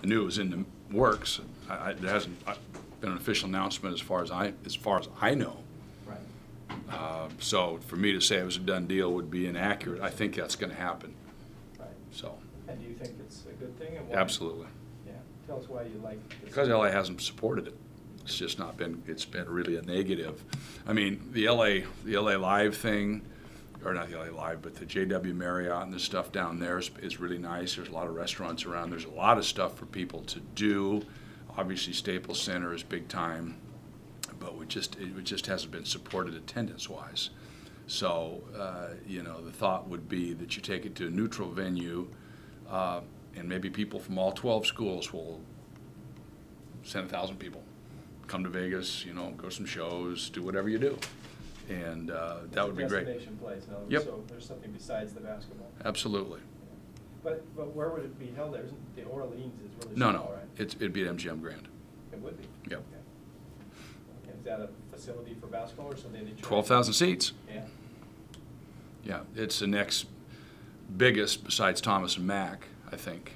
knew it was in the works. There hasn't been an official announcement as far as I know. Right. So for me to say it was a done deal would be inaccurate. I think that's going to happen. Right. So. And do you think it's a good thing? And why? Absolutely. Yeah. Tell us why you like this. Because LA hasn't supported it. It's just not been. It's been really a negative. I mean, the LA Live thing, or not the LA Live, but the JW Marriott and the stuff down there is really nice. There's a lot of restaurants around. There's a lot of stuff for people to do. Obviously, Staples Center is big time, but it just hasn't been supported attendance-wise. So, you know, the thought would be that you take it to a neutral venue, and maybe people from all 12 schools will send 1,000 people. Come to Vegas, you know, go to some shows, do whatever you do, and that would be great. Destination place, no? Yep. So there's something besides the basketball. Absolutely. Yeah. But where would it be held? There isn't the Orleans is really No, small, no, right? it'd be at MGM Grand. It would be. Yep. Okay. Is that a facility for basketball or something that you? 12,000 seats. Yeah. Yeah, it's the next biggest besides Thomas and Mack, I think.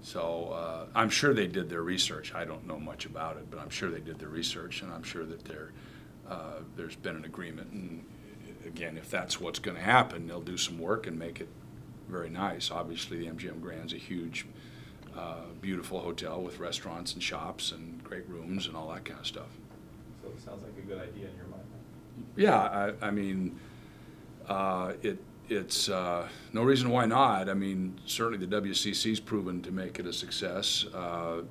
So I'm sure they did their research. I don't know much about it, but I'm sure they did their research, and I'm sure that there's been an agreement. And again, if that's what's going to happen, they'll do some work and make it very nice. Obviously, the MGM Grand's a huge, beautiful hotel with restaurants and shops and great rooms and all that kind of stuff. So it sounds like a good idea in your mind. Yeah, I mean, it's no reason why not. I mean, certainly the WCC's proven to make it a success.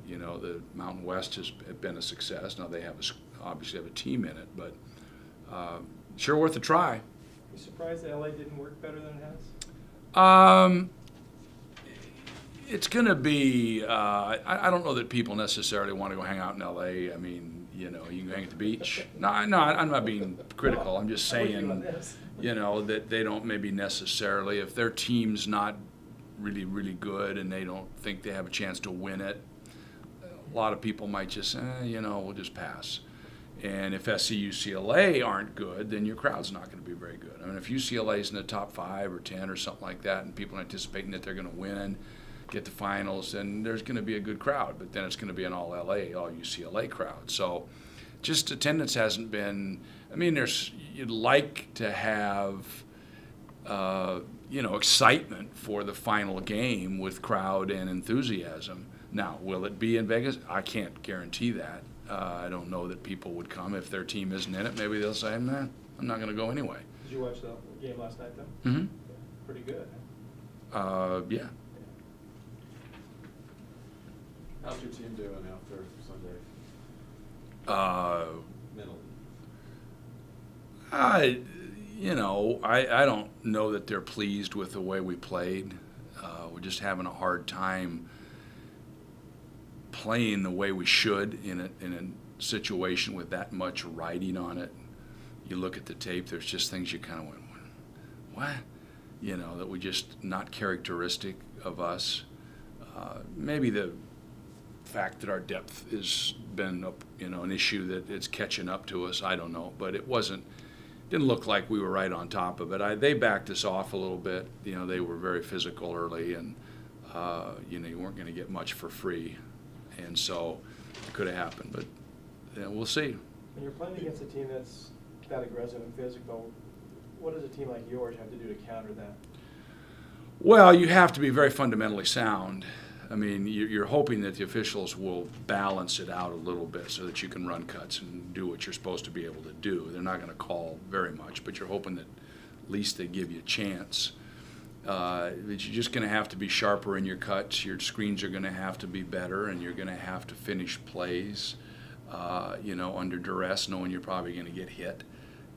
You know, the Mountain West has been a success. Now they obviously have a team in it, but sure worth a try. Are you surprised that LA didn't work better than it has? It's going to be, I don't know that people necessarily want to go hang out in LA. I mean, you know, you can hang at the beach. No, I'm not being critical. I'm just saying, you know, that they don't maybe necessarily, if their team's not really, really good and they don't think they have a chance to win it, a lot of people might just say, you know, we'll just pass. And if SC UCLA aren't good, then your crowd's not going to be very good. I mean, if UCLA's in the top 5 or 10 or something like that and people are anticipating that they're going to win, get the finals, then there's going to be a good crowd. But then it's going to be an all LA, all UCLA crowd. So just attendance hasn't been, I mean, you'd like to have, you know, excitement for the final game with crowd and enthusiasm. Now, will it be in Vegas? I can't guarantee that. I don't know that people would come if their team isn't in it. Maybe they'll say, man, I'm not going to go anyway. Did you watch the game last night, though? Mm-hmm. Yeah, pretty good. Yeah. How's your team doing after Sunday? Mentally. You know, I don't know that they're pleased with the way we played. We're just having a hard time playing the way we should in a situation with that much riding on it. You look at the tape, there's just things you kind of went, what? You know, that were just not characteristic of us. Maybe the fact that our depth has been, you know, an issue that it's catching up to us. I don't know, but didn't look like we were right on top of it. They backed us off a little bit. You know, they were very physical early, and you know, you weren't going to get much for free, and so it could have happened. But you know, we'll see. When you're playing against a team that's that aggressive and physical, what does a team like yours have to do to counter that? Well, you have to be very fundamentally sound. I mean, you're hoping that the officials will balance it out a little bit so that you can run cuts and do what you're supposed to be able to do. They're not going to call very much, but you're hoping that at least they give you a chance. That you're just going to have to be sharper in your cuts. Your screens are going to have to be better, and you're going to have to finish plays, you know, under duress, knowing you're probably going to get hit,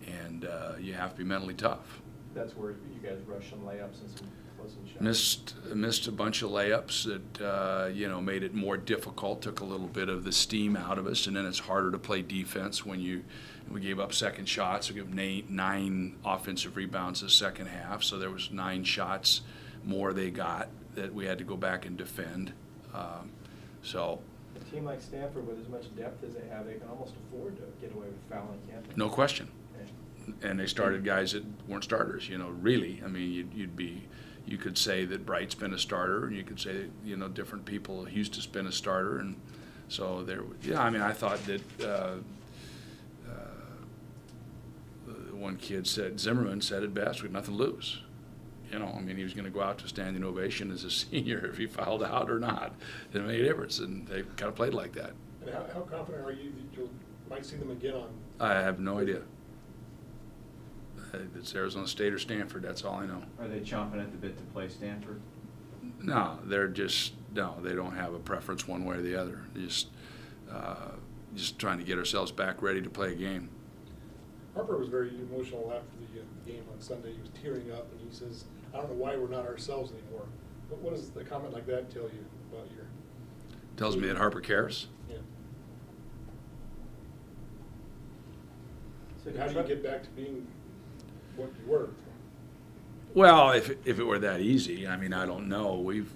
and you have to be mentally tough. That's where you guys rushed some layups and some close-in shots. Missed a bunch of layups that you know, made it more difficult, took a little bit of the steam out of us, and then it's harder to play defense when we gave up second shots. We gave 9 offensive rebounds the second half, so there was 9 shots more they got that we had to go back and defend. So a team like Stanford, with as much depth as they have, they can almost afford to get away with fouling, can't they? No question. Yeah. And they started guys that weren't starters, you know, really. I mean, you could say that Bright's been a starter, and you could say that, you know, different people. Houston's been a starter, and so there. Yeah, I mean, I thought that one kid said, Zimmerman said it best: "We have nothing to lose." You know, I mean, he was going to go out to standing ovation as a senior if he fouled out or not. It made a difference, and they kind of played like that. And how confident are you that you might see them again on? I have no idea. It's Arizona State or Stanford. That's all I know. Are they chomping at the bit to play Stanford? No, they don't have a preference one way or the other. Just trying to get ourselves back ready to play a game. Harper was very emotional after the game on Sunday. He was tearing up, and he says, "I don't know why we're not ourselves anymore." What does a comment like that tell you about your? Tells me that Harper cares. Yeah. So How do you get back to being what you were? Well, if it were that easy, I mean, I don't know. We've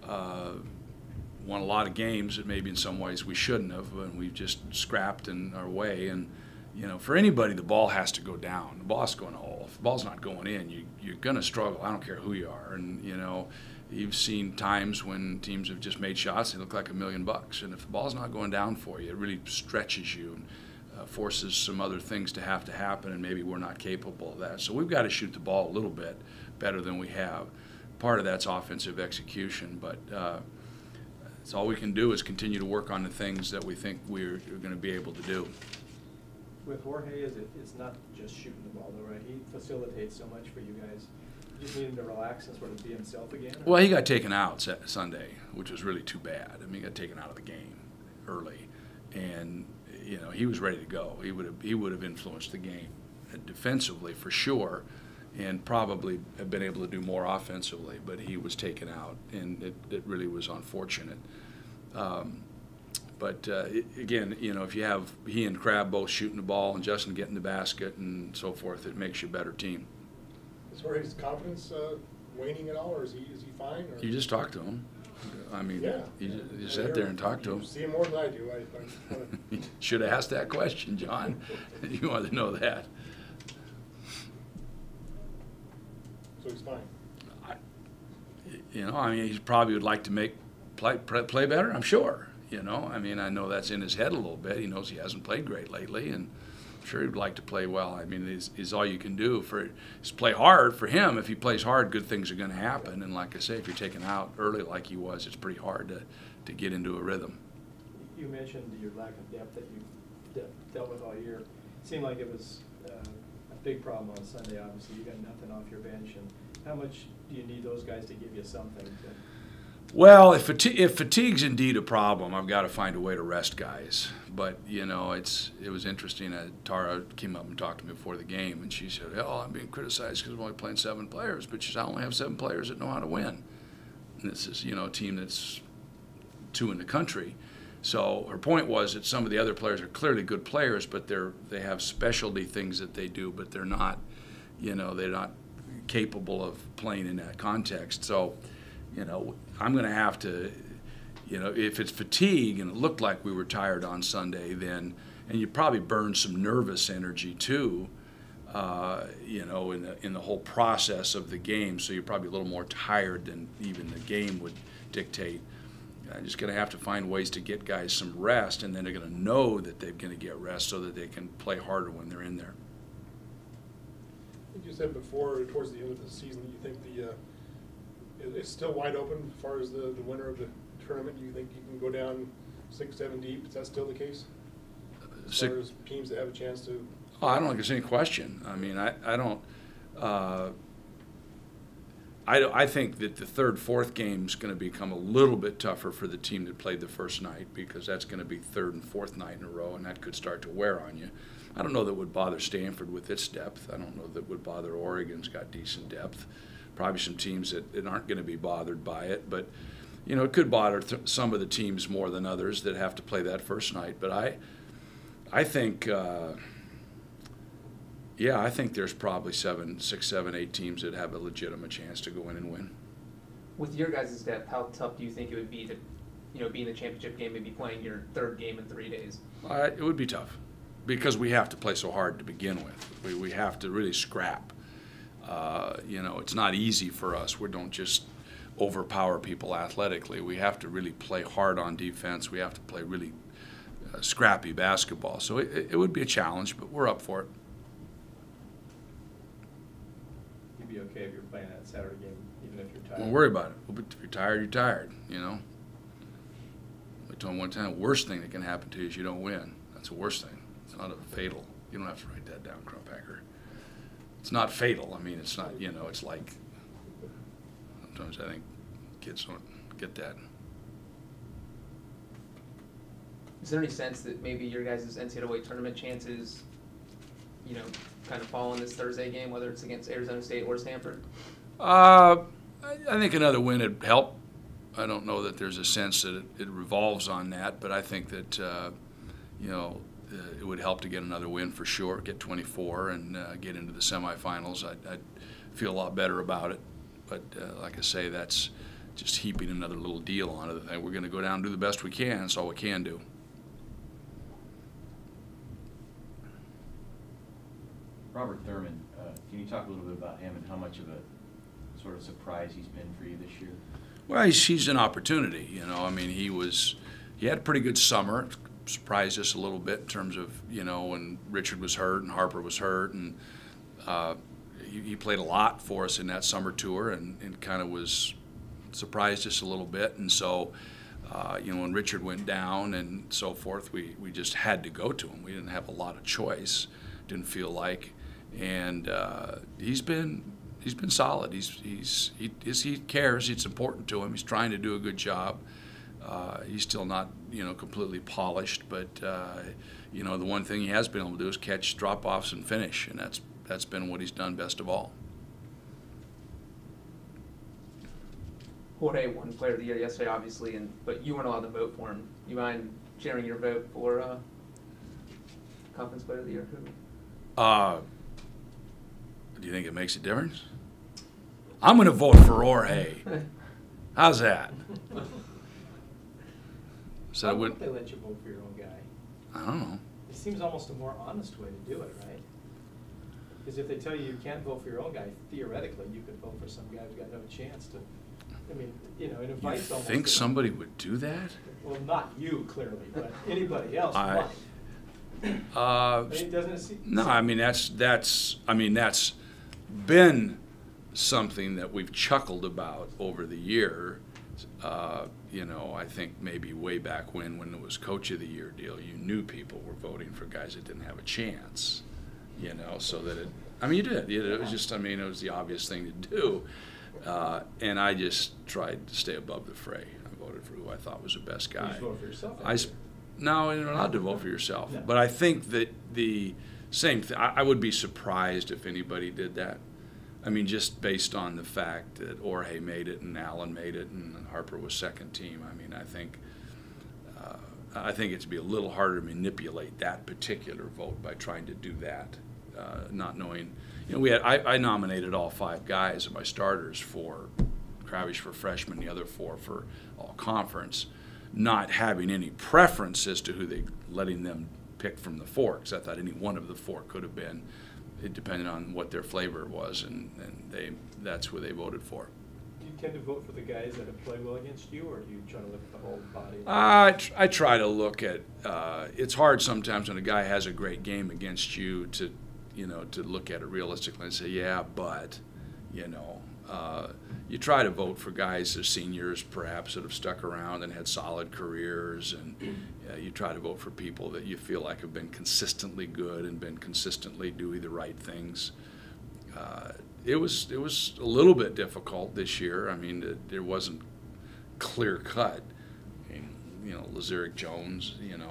won a lot of games that maybe in some ways we shouldn't have, and we've just scrapped in our way. And you know, for anybody, the ball has to go down. The ball's going to hole. If the ball's not going in, you're going to struggle. I don't care who you are. And you know, you've seen times when teams have just made shots and look like $1 million. And if the ball's not going down for you, it really stretches you and forces some other things to happen. And maybe we're not capable of that. So we've got to shoot the ball a little bit better than we have. Part of that's offensive execution, but it's all we can do is continue to work on the things that we think we're going to be able to do. With Jorge, it's not just shooting the ball, though, right? He facilitates so much for you guys. You just need him to relax and sort of be himself again? Or? Well, he got taken out Sunday, which was really too bad. I mean, he got taken out of the game early, and you know, he was ready to go. He would have influenced the game defensively for sure, and probably have been able to do more offensively. But he was taken out, and it really was unfortunate. But again, you know, if you have he and Crab both shooting the ball and Justin getting the basket and so forth, it makes you a better team. Is Jorge's confidence waning at all, or is he fine? Or? You just talk to him. I mean, yeah. you sit there and talk to him. You see him more than I do. You should have asked that question, John. You wanted to know that. So he's fine. You know, I mean, he probably would like to play better, I'm sure. You know, I mean, I know that's in his head a little bit. He knows he hasn't played great lately, and I'm sure he'd like to play well. I mean, is all you can do is play hard for him. If he plays hard, good things are going to happen. And like I say, if you're taken out early like he was, it's pretty hard to get into a rhythm. You mentioned your lack of depth that you dealt with all year. It seemed like it was a big problem on Sunday. Obviously, you got nothing off your bench. And how much do you need those guys to give you something? Well, if fatigue's indeed a problem, I've got to find a way to rest guys. But you know, it was interesting. Tara came up and talked to me before the game, and she said, "Oh, I'm being criticized because we're only playing 7 players." But she said, "I only have 7 players that know how to win." And this is, you know, a team that's 2 in the country. So her point was that some of the other players are clearly good players, but they have specialty things that they do, but they're not, you know, they're not capable of playing in that context. So, you know, I'm going to have to, you know, if it's fatigue and it looked like we were tired on Sunday, then, and you probably burned some nervous energy too, you know, in the whole process of the game. So you're probably a little more tired than even the game would dictate. I'm just going to have to find ways to get guys some rest, and then they're going to know that they're going to get rest so that they can play harder when they're in there. You said before, towards the end of the season, you think it's still wide open as far as the winner of the tournament. You think you can go down 6, 7 deep? Is that still the case? As far as teams that have a chance to? Oh, I don't think there's any question. I mean, I don't. I think that the 3rd, 4th game is going to become a little bit tougher for the team that played the first night, because that's going to be 3rd and 4th night in a row, and that could start to wear on you. I don't know that would bother Stanford with its depth. I don't know that would bother Oregon's got decent depth. Probably some teams that aren't going to be bothered by it, but you know, it could bother some of the teams more than others that have to play that first night. But I think, yeah, I think there's probably 6, 7, 8 teams that have a legitimate chance to go in and win. With your guys' depth, how tough do you think it would be to, you know, be in the championship game, maybe playing your 3rd game in 3 days? It would be tough, because we have to play so hard to begin with. We have to really scrap. You know, it's not easy for us. We don't just overpower people athletically. We have to really play hard on defense. We have to play really scrappy basketball. So it would be a challenge, but we're up for it. You'd be okay if you're playing that Saturday game, even if you're tired? Don't worry about it. If you're tired, you're tired, you know. I told him one time, the worst thing that can happen to you is you don't win. That's the worst thing. It's not a fatal. You don't have to write that down, Crumpacker. It's not fatal. I mean, it's not, you know, it's like, sometimes I think kids don't get that. Is there any sense that maybe your guys' NCAA tournament chances, you know, kind of fall in this Thursday game, whether it's against Arizona State or Stanford? I think another win would help. I don't know that there's a sense that it revolves on that, but I think that, you know, it would help to get another win for sure, get 24 and get into the semifinals. I'd feel a lot better about it. But like I say, that's just heaping another little deal on it. We're going to go down and do the best we can. That's all we can do. Robert Thurman, can you talk a little bit about him and how much of a sort of surprise he's been for you this year? Well, he's an opportunity. You know, I mean, he had a pretty good summer. Surprised us a little bit in terms of, you know, when Richard was hurt and Harper was hurt, and he played a lot for us in that summer tour, and kind of was surprised us a little bit. And so, you know, when Richard went down and so forth, we just had to go to him. We didn't have a lot of choice. Didn't feel like, and he's been solid. He cares. It's important to him. He's trying to do a good job. He's still not, you know, completely polished, but you know, the one thing he has been able to do is catch drop-offs and finish, and that's been what he's done best of all. Jorge won Player of the Year yesterday, obviously, but you weren't allowed to vote for him. You mind sharing your vote for Conference Player of the Year? Do you think it makes a difference? I'm going to vote for Jorge. How's that? So Why wouldn't they let you vote for your own guy? I don't know. It seems almost a more honest way to do it, right? Because if they tell you you can't vote for your own guy, theoretically, you could vote for some guy who's got no chance to. I mean, you know, it You invites almost. think somebody would do that? Well, not you, clearly, but anybody else might. I mean, doesn't it seem? No, I mean that's been something that we've chuckled about over the year. You know, I think maybe way back when it was Coach of the Year deal, you knew people were voting for guys that didn't have a chance. You know, so that I mean, you did. It was just, I mean, it was the obvious thing to do. And I just tried to stay above the fray. I voted for who I thought was the best guy. You just vote for yourself. No, you're not allowed to vote for yourself. No. But I think that the same thing, I would be surprised if anybody did that. I mean, just based on the fact that Jorge made it and Allen made it and Harper was second team. I mean, I think it'd be a little harder to manipulate that particular vote by trying to do that, not knowing. You know, I nominated all 5 guys of my starters for Kravish for freshman, the other 4 for all conference, not having any preference as to who letting them pick from the 4, because I thought any one of the 4 could have been. It depended on what their flavor was, and that's who they voted for. Do you tend to vote for the guys that have played well against you, or do you try to look at the whole body? I try to look at. It's hard sometimes when a guy has a great game against you to, you know, to look at it realistically and say, yeah, but, you know, you try to vote for guys that are seniors, perhaps, that have stuck around and had solid careers, and you try to vote for people that you feel like have been consistently good and been consistently doing the right things. It was a little bit difficult this year. I mean, there wasn't clear cut. I mean, you know, Lazarick Jones, you know,